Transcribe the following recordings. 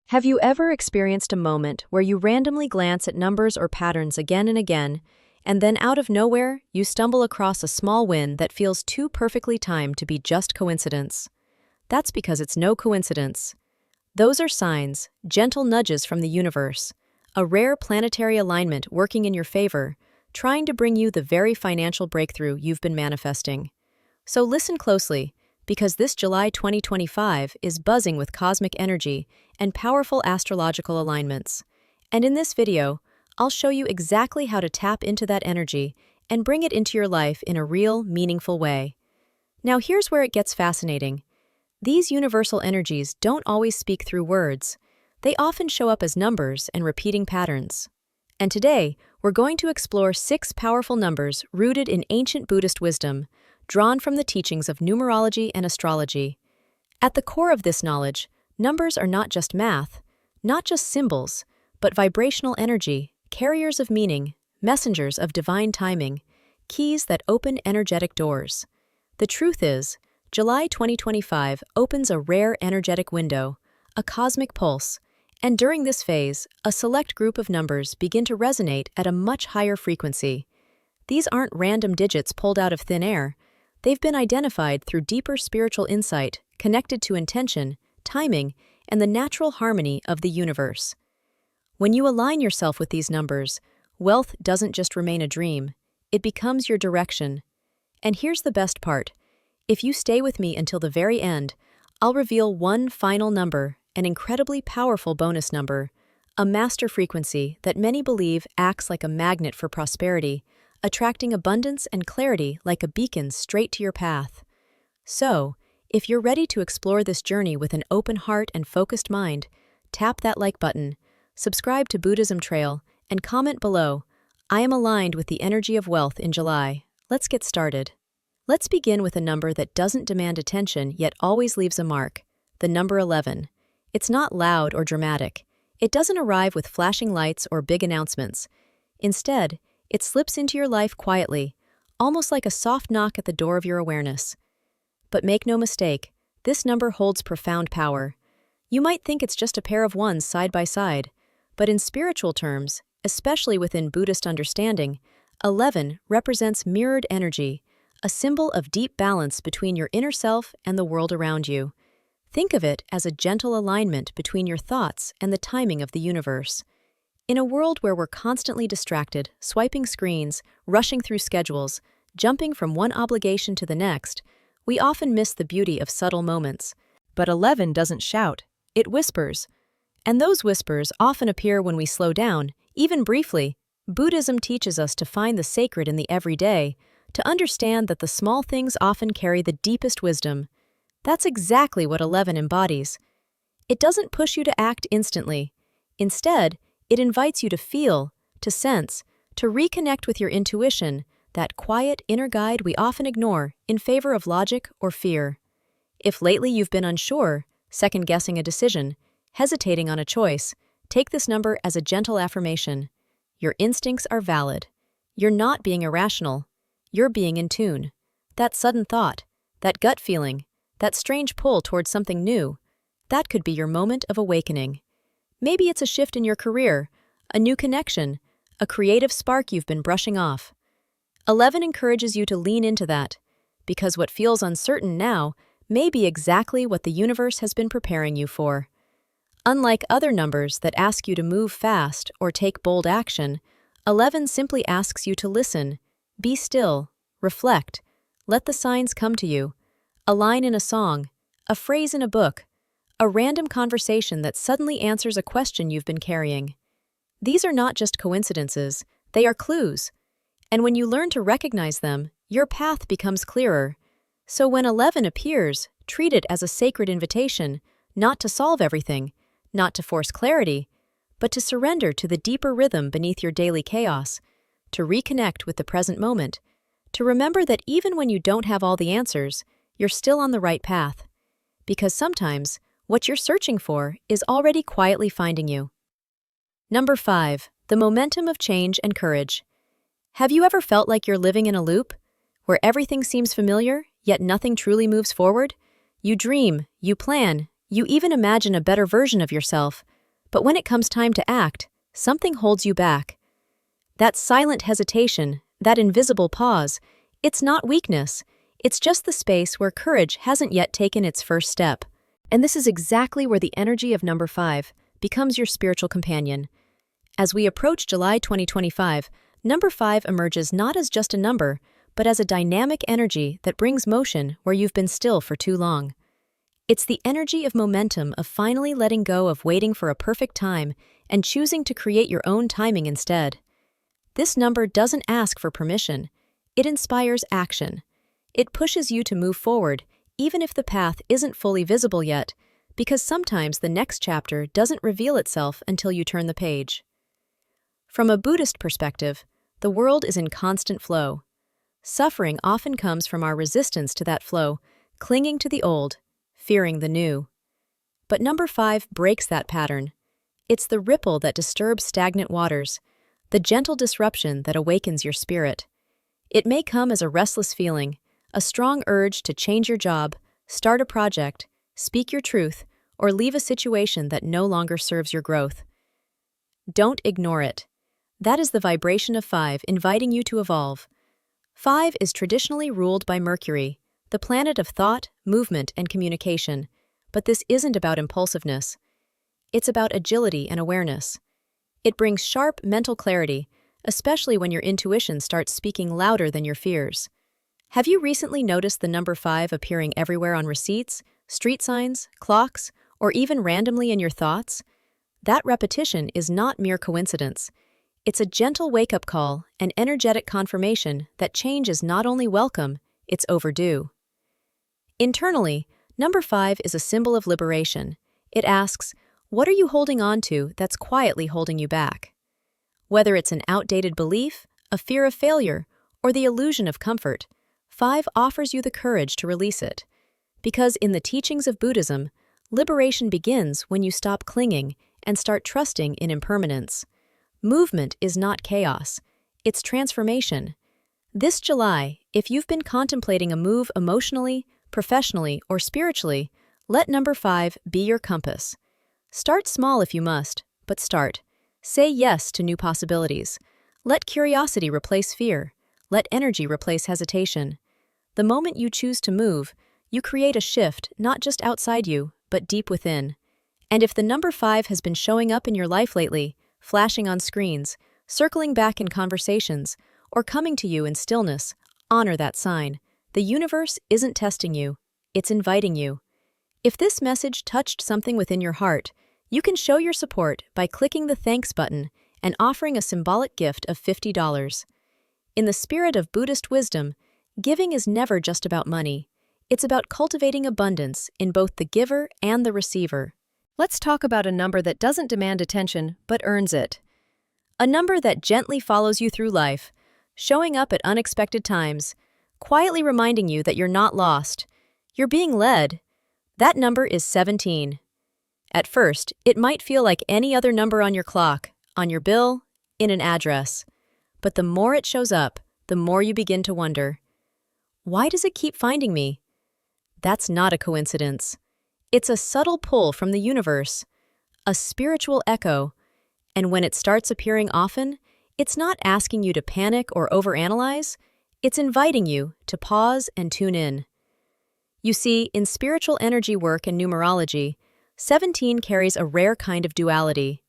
Have you ever experienced a moment where you randomly glance at numbers or patterns again and then out of nowhere, you stumble across a small win that feels too perfectly timed to be just coincidence? That's because it's no coincidence. Those are signs, gentle nudges from the universe, a rare planetary alignment working in your favor, trying to bring you the very financial breakthrough you've been manifesting. So listen closely, because this July 2025 is buzzing with cosmic energy and powerful astrological alignments. And in this video, I'll show you exactly how to tap into that energy and bring it into your life in a real, meaningful way. Now here's where it gets fascinating. These universal energies don't always speak through words. They often show up as numbers and repeating patterns. And today, we're going to explore 6 powerful numbers rooted in ancient Buddhist wisdom, drawn from the teachings of numerology and astrology. At the core of this knowledge, numbers are not just math, not just symbols, but vibrational energy, carriers of meaning, messengers of divine timing, keys that open energetic doors. The truth is, July 2025 opens a rare energetic window, a cosmic pulse, and during this phase, a select group of numbers begin to resonate at a much higher frequency. These aren't random digits pulled out of thin air. They've been identified through deeper spiritual insight, connected to intention, timing, and the natural harmony of the universe. When you align yourself with these numbers, wealth doesn't just remain a dream, it becomes your direction. And here's the best part. If you stay with me until the very end, I'll reveal one final number, an incredibly powerful bonus number, a master frequency that many believe acts like a magnet for prosperity, attracting abundance and clarity like a beacon straight to your path. So, if you're ready to explore this journey with an open heart and focused mind, tap that like button, subscribe to Buddhism Trail, and comment below, I am aligned with the energy of wealth in July. Let's get started. Let's begin with a number that doesn't demand attention yet always leaves a mark, the number 11. It's not loud or dramatic. It doesn't arrive with flashing lights or big announcements. Instead, it slips into your life quietly, almost like a soft knock at the door of your awareness. But make no mistake, this number holds profound power. You might think it's just a pair of ones side by side, but in spiritual terms, especially within Buddhist understanding, 11 represents mirrored energy, a symbol of deep balance between your inner self and the world around you. Think of it as a gentle alignment between your thoughts and the timing of the universe. In a world where we're constantly distracted, swiping screens, rushing through schedules, jumping from one obligation to the next, we often miss the beauty of subtle moments. But 11 doesn't shout, it whispers. And those whispers often appear when we slow down, even briefly. Buddhism teaches us to find the sacred in the everyday, to understand that the small things often carry the deepest wisdom. That's exactly what 11 embodies. It doesn't push you to act instantly. Instead, it invites you to feel, to sense, to reconnect with your intuition, that quiet inner guide we often ignore in favor of logic or fear. If lately you've been unsure, second-guessing a decision, hesitating on a choice, take this number as a gentle affirmation. Your instincts are valid. You're not being irrational. You're being in tune. That sudden thought, that gut feeling, that strange pull towards something new, that could be your moment of awakening. Maybe it's a shift in your career, a new connection, a creative spark you've been brushing off. 11 encourages you to lean into that, because what feels uncertain now may be exactly what the universe has been preparing you for. Unlike other numbers that ask you to move fast or take bold action, 11 simply asks you to listen, be still, reflect, let the signs come to you. A line in a song, a phrase in a book, a random conversation that suddenly answers a question you've been carrying. These are not just coincidences, they are clues. And when you learn to recognize them, your path becomes clearer. So when 11 appears, treat it as a sacred invitation, not to solve everything, not to force clarity, but to surrender to the deeper rhythm beneath your daily chaos, to reconnect with the present moment, to remember that even when you don't have all the answers, you're still on the right path. Because sometimes, what you're searching for is already quietly finding you. Number 5. The momentum of change and courage. Have you ever felt like you're living in a loop, where everything seems familiar, yet nothing truly moves forward? You dream, you plan, you even imagine a better version of yourself, But when it comes time to act, something holds you back. That silent hesitation, that invisible pause, it's not weakness. It's just the space where courage hasn't yet taken its first step. And this is exactly where the energy of number 5 becomes your spiritual companion. As we approach July 2025, number 5 emerges not as just a number, but as a dynamic energy that brings motion where you've been still for too long. It's the energy of momentum, of finally letting go of waiting for a perfect time and choosing to create your own timing instead. This number doesn't ask for permission. It inspires action. It pushes you to move forward, even if the path isn't fully visible yet, because sometimes the next chapter doesn't reveal itself until you turn the page. From a Buddhist perspective, the world is in constant flow. Suffering often comes from our resistance to that flow, clinging to the old, fearing the new. But number 5 breaks that pattern. It's the ripple that disturbs stagnant waters, the gentle disruption that awakens your spirit. It may come as a restless feeling, a strong urge to change your job, start a project, speak your truth, or leave a situation that no longer serves your growth. Don't ignore it. That is the vibration of 5 inviting you to evolve. 5 is traditionally ruled by Mercury, the planet of thought, movement, and communication, but this isn't about impulsiveness. It's about agility and awareness. It brings sharp mental clarity, especially when your intuition starts speaking louder than your fears. Have you recently noticed the number 5 appearing everywhere on receipts, street signs, clocks, or even randomly in your thoughts? That repetition is not mere coincidence. It's a gentle wake-up call, an energetic confirmation that change is not only welcome, it's overdue. Internally, number 5 is a symbol of liberation. It asks, what are you holding on to that's quietly holding you back? Whether it's an outdated belief, a fear of failure, or the illusion of comfort, 5 offers you the courage to release it. Because in the teachings of Buddhism, liberation begins when you stop clinging and start trusting in impermanence. Movement is not chaos, it's transformation. This July, if you've been contemplating a move emotionally, professionally, or spiritually, let number 5 be your compass. Start small if you must, but start. Say yes to new possibilities. Let curiosity replace fear. Let energy replace hesitation. The moment you choose to move, you create a shift not just outside you, but deep within. And if the number 5 has been showing up in your life lately, flashing on screens, circling back in conversations, or coming to you in stillness, honor that sign. The universe isn't testing you, it's inviting you. If this message touched something within your heart, you can show your support by clicking the thanks button and offering a symbolic gift of $50. In the spirit of Buddhist wisdom, giving is never just about money. It's about cultivating abundance in both the giver and the receiver. Let's talk about a number that doesn't demand attention, but earns it. A number that gently follows you through life, showing up at unexpected times, quietly reminding you that you're not lost. You're being led. That number is 17. At first, it might feel like any other number on your clock, on your bill, in an address. But the more it shows up, the more you begin to wonder, why does it keep finding me? That's not a coincidence. It's a subtle pull from the universe, a spiritual echo, and when it starts appearing often, it's not asking you to panic or overanalyze, it's inviting you to pause and tune in. You see, in spiritual energy work and numerology, 17 carries a rare kind of duality.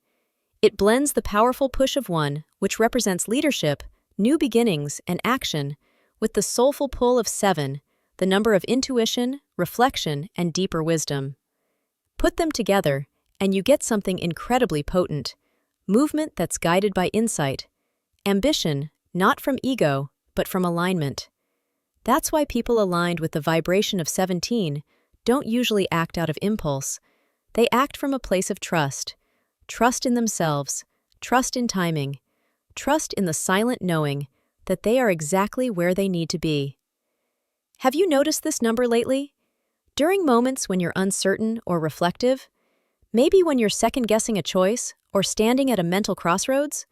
It blends the powerful push of 1, which represents leadership, new beginnings, and action, with the soulful pull of 7, the number of intuition, reflection, and deeper wisdom. Put them together, and you get something incredibly potent, movement that's guided by insight, ambition, not from ego, but from alignment. That's why people aligned with the vibration of 17 don't usually act out of impulse. They act from a place of trust. Trust in themselves, trust in timing, trust in the silent knowing that they are exactly where they need to be. Have you noticed this number lately? During moments when you're uncertain or reflective? Maybe when you're second-guessing a choice or standing at a mental crossroads?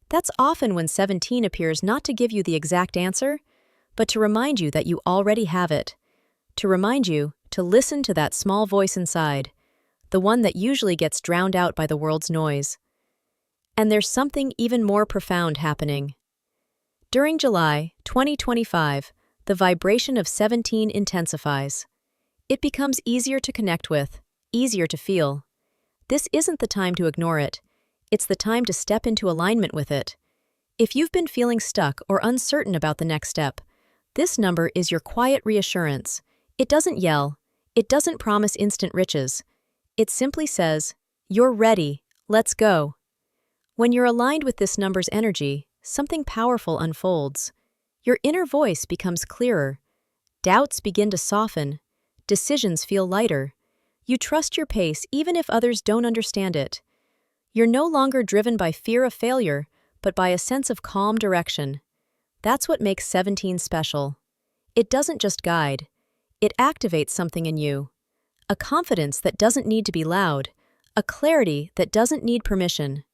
That's often when 17 appears not to give you the exact answer, but to remind you that you already have it. To remind you to listen to that small voice inside, the one that usually gets drowned out by the world's noise. And there's something even more profound happening. During July 2025, the vibration of 17 intensifies. It becomes easier to connect with, easier to feel. This isn't the time to ignore it. It's the time to step into alignment with it. If you've been feeling stuck or uncertain about the next step, this number is your quiet reassurance. It doesn't yell. It doesn't promise instant riches. It simply says, "You're ready. Let's go." When you're aligned with this number's energy, something powerful unfolds. Your inner voice becomes clearer. Doubts begin to soften. Decisions feel lighter. You trust your pace even if others don't understand it. You're no longer driven by fear of failure, but by a sense of calm direction. That's what makes 17 special. It doesn't just guide. It activates something in you. A confidence that doesn't need to be loud. A clarity that doesn't need permission.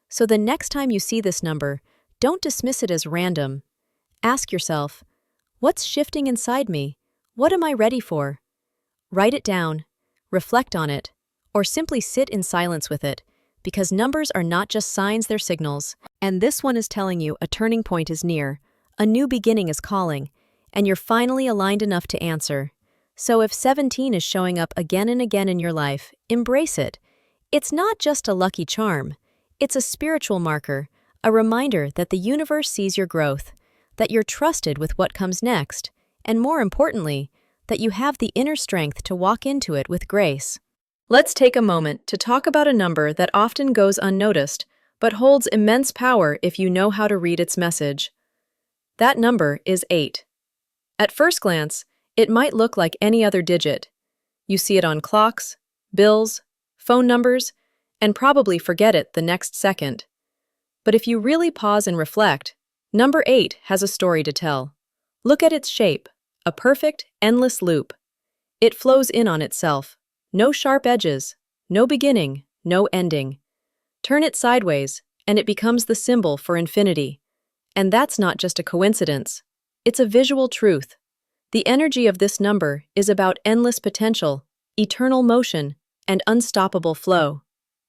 So the next time you see this number, don't dismiss it as random. Ask yourself, what's shifting inside me? What am I ready for? Write it down, reflect on it, or simply sit in silence with it, because numbers are not just signs, they're signals. And this one is telling you a turning point is near, a new beginning is calling, and you're finally aligned enough to answer. So if 17 is showing up again and again in your life, embrace it. It's not just a lucky charm. It's a spiritual marker, a reminder that the universe sees your growth, that you're trusted with what comes next, and more importantly, that you have the inner strength to walk into it with grace. Let's take a moment to talk about a number that often goes unnoticed, but holds immense power if you know how to read its message. That number is 8. At first glance, it might look like any other digit. You see it on clocks, bills, phone numbers, and probably forget it the next second. But if you really pause and reflect, number 8 has a story to tell. Look at its shape, a perfect, endless loop. It flows in on itself. No sharp edges, no beginning, no ending. Turn it sideways, and it becomes the symbol for infinity. And that's not just a coincidence. It's a visual truth. The energy of this number is about endless potential, eternal motion, and unstoppable flow.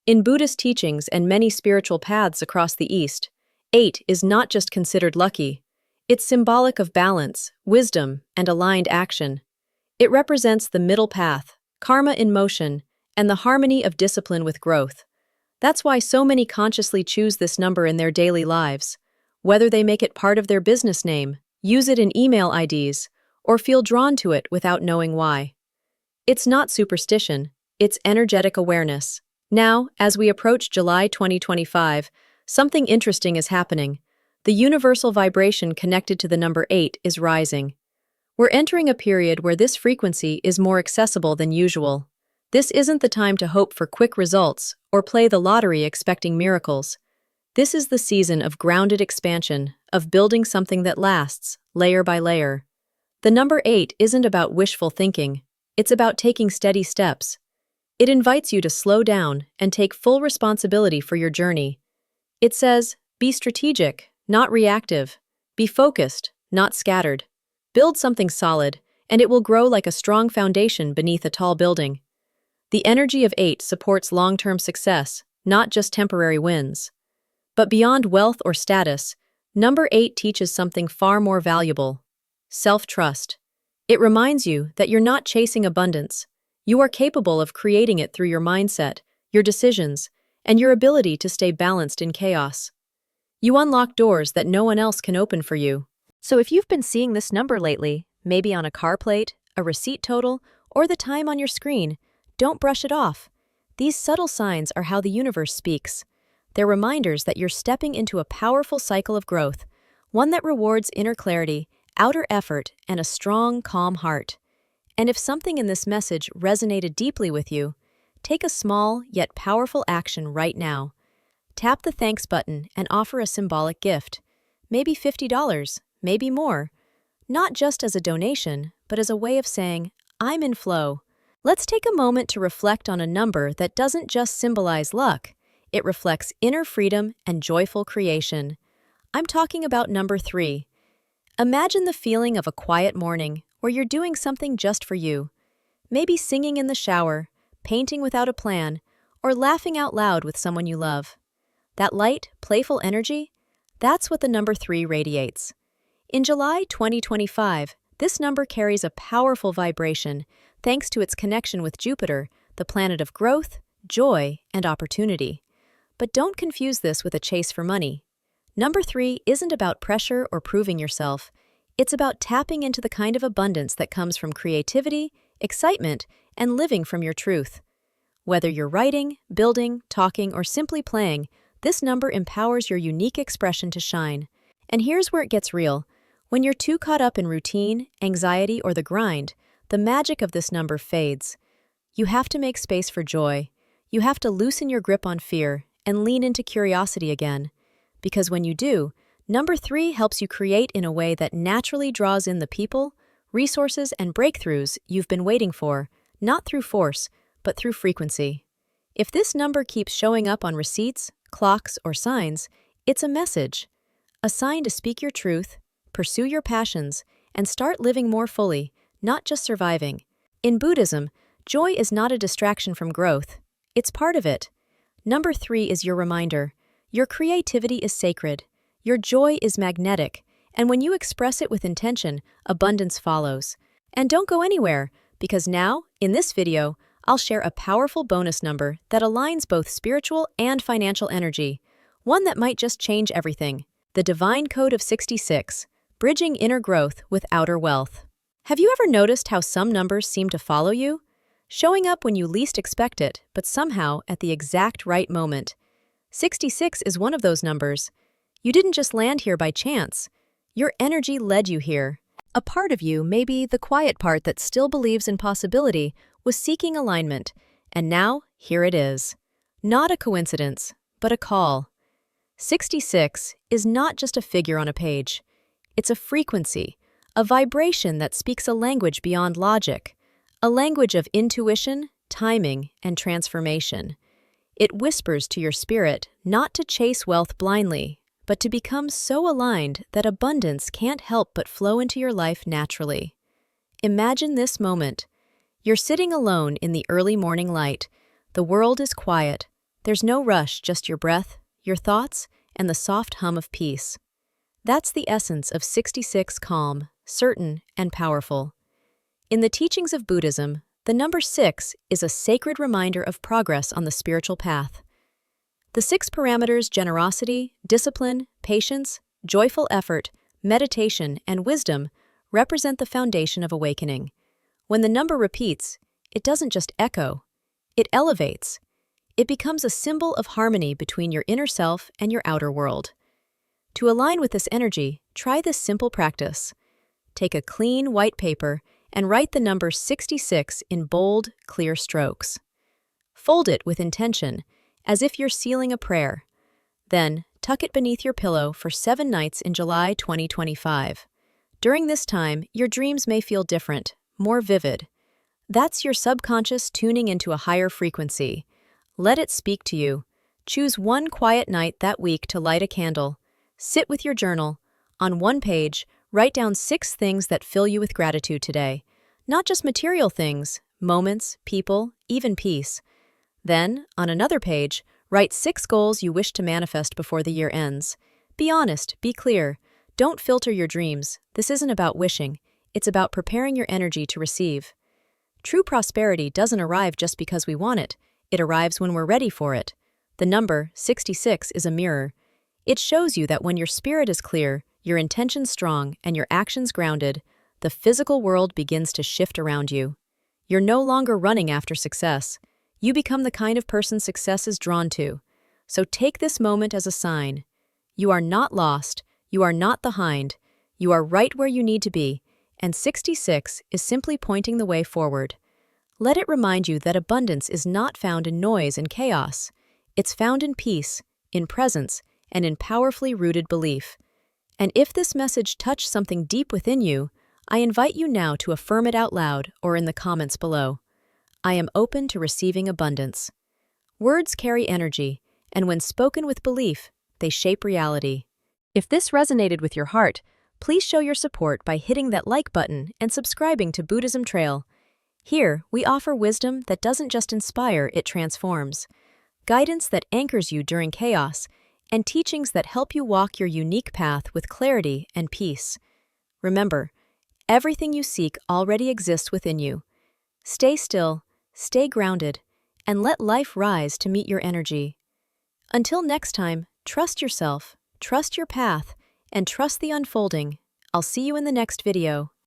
In Buddhist teachings and many spiritual paths across the East, 8 is not just considered lucky. It's symbolic of balance, wisdom, and aligned action. It represents the middle path, karma in motion, and the harmony of discipline with growth. That's why so many consciously choose this number in their daily lives. Whether they make it part of their business name, use it in email IDs, or feel drawn to it without knowing why. It's not superstition, it's energetic awareness. Now, as we approach July 2025, something interesting is happening. The universal vibration connected to the number 8 is rising. We're entering a period where this frequency is more accessible than usual. This isn't the time to hope for quick results or play the lottery expecting miracles. This is the season of grounded expansion, of building something that lasts, layer by layer. The number 8 isn't about wishful thinking. It's about taking steady steps. It invites you to slow down and take full responsibility for your journey. It says, be strategic, not reactive. Be focused, not scattered. Build something solid, and it will grow like a strong foundation beneath a tall building. The energy of 8 supports long-term success, not just temporary wins. But beyond wealth or status, number 8 teaches something far more valuable: self-trust. It reminds you that you're not chasing abundance. You are capable of creating it through your mindset, your decisions, and your ability to stay balanced in chaos. You unlock doors that no one else can open for you. So if you've been seeing this number lately, maybe on a car plate, a receipt total, or the time on your screen, don't brush it off. These subtle signs are how the universe speaks. They're reminders that you're stepping into a powerful cycle of growth, one that rewards inner clarity, outer effort, and a strong, calm heart. And if something in this message resonated deeply with you, take a small yet powerful action right now. Tap the thanks button and offer a symbolic gift. Maybe $50, maybe more. Not just as a donation, but as a way of saying, I'm in flow. Let's take a moment to reflect on a number that doesn't just symbolize luck. It reflects inner freedom and joyful creation. I'm talking about number 3. Imagine the feeling of a quiet morning where you're doing something just for you. Maybe singing in the shower, painting without a plan, or laughing out loud with someone you love. That light, playful energy, that's what the number 3 radiates. In July 2025, this number carries a powerful vibration thanks to its connection with Jupiter, the planet of growth, joy, and opportunity. But don't confuse this with a chase for money. Number 3 isn't about pressure or proving yourself. It's about tapping into the kind of abundance that comes from creativity, excitement, and living from your truth. Whether you're writing, building, talking, or simply playing, this number empowers your unique expression to shine. And here's where it gets real. When you're too caught up in routine, anxiety, or the grind, the magic of this number fades. You have to make space for joy. You have to loosen your grip on fear and lean into curiosity again. Because when you do, number 3 helps you create in a way that naturally draws in the people, resources, and breakthroughs you've been waiting for, not through force, but through frequency. If this number keeps showing up on receipts, clocks, or signs, it's a message. A sign to speak your truth, pursue your passions, and start living more fully, not just surviving. In Buddhism, joy is not a distraction from growth. It's part of it. Number 3 is your reminder. Your creativity is sacred. Your joy is magnetic. And when you express it with intention, abundance follows. And don't go anywhere, because now, in this video, I'll share a powerful bonus number that aligns both spiritual and financial energy. One that might just change everything. The Divine Code of 66, bridging inner growth with outer wealth. Have you ever noticed how some numbers seem to follow you? Showing up when you least expect it, but somehow at the exact right moment. 66 is one of those numbers. You didn't just land here by chance. Your energy led you here. A part of you, maybe the quiet part that still believes in possibility, was seeking alignment, and now here it is. Not a coincidence, but a call. 66 is not just a figure on a page. It's a frequency, a vibration that speaks a language beyond logic. A language of intuition, timing, and transformation. It whispers to your spirit not to chase wealth blindly, but to become so aligned that abundance can't help but flow into your life naturally. Imagine this moment. You're sitting alone in the early morning light. The world is quiet. There's no rush, just your breath, your thoughts, and the soft hum of peace. That's the essence of 66 calm, certain, and powerful. In the teachings of Buddhism, the number 6 is a sacred reminder of progress on the spiritual path. The 6 parameters, generosity, discipline, patience, joyful effort, meditation, and wisdom, represent the foundation of awakening. When the number repeats, it doesn't just echo, it elevates. It becomes a symbol of harmony between your inner self and your outer world. To align with this energy, try this simple practice. Take a clean white paper and write the number 66 in bold, clear strokes. Fold it with intention, as if you're sealing a prayer. Then, tuck it beneath your pillow for 7 nights in July 2025. During this time, your dreams may feel different, more vivid. That's your subconscious tuning into a higher frequency. Let it speak to you. Choose one quiet night that week to light a candle. Sit with your journal. On one page, write down 6 things that fill you with gratitude today. Not just material things, moments, people, even peace. Then, on another page, write 6 goals you wish to manifest before the year ends. Be honest, be clear. Don't filter your dreams. This isn't about wishing. It's about preparing your energy to receive. True prosperity doesn't arrive just because we want it. It arrives when we're ready for it. The number, 66, is a mirror. It shows you that when your spirit is clear, your intentions strong, and your actions grounded, the physical world begins to shift around you. You're no longer running after success. You become the kind of person success is drawn to. So take this moment as a sign. You are not lost. You are not behind. You are right where you need to be, and 66 is simply pointing the way forward. Let it remind you that abundance is not found in noise and chaos. It's found in peace, in presence, and in powerfully rooted belief. And if this message touched something deep within you, I invite you now to affirm it out loud or in the comments below. I am open to receiving abundance. Words carry energy, and when spoken with belief, they shape reality. If this resonated with your heart, please show your support by hitting that like button and subscribing to Buddhism Trail. Here, we offer wisdom that doesn't just inspire, it transforms, guidance that anchors you during chaos, and teachings that help you walk your unique path with clarity and peace. Remember, everything you seek already exists within you. Stay still, stay grounded, and let life rise to meet your energy. Until next time, trust yourself, trust your path, and trust the unfolding. I'll see you in the next video.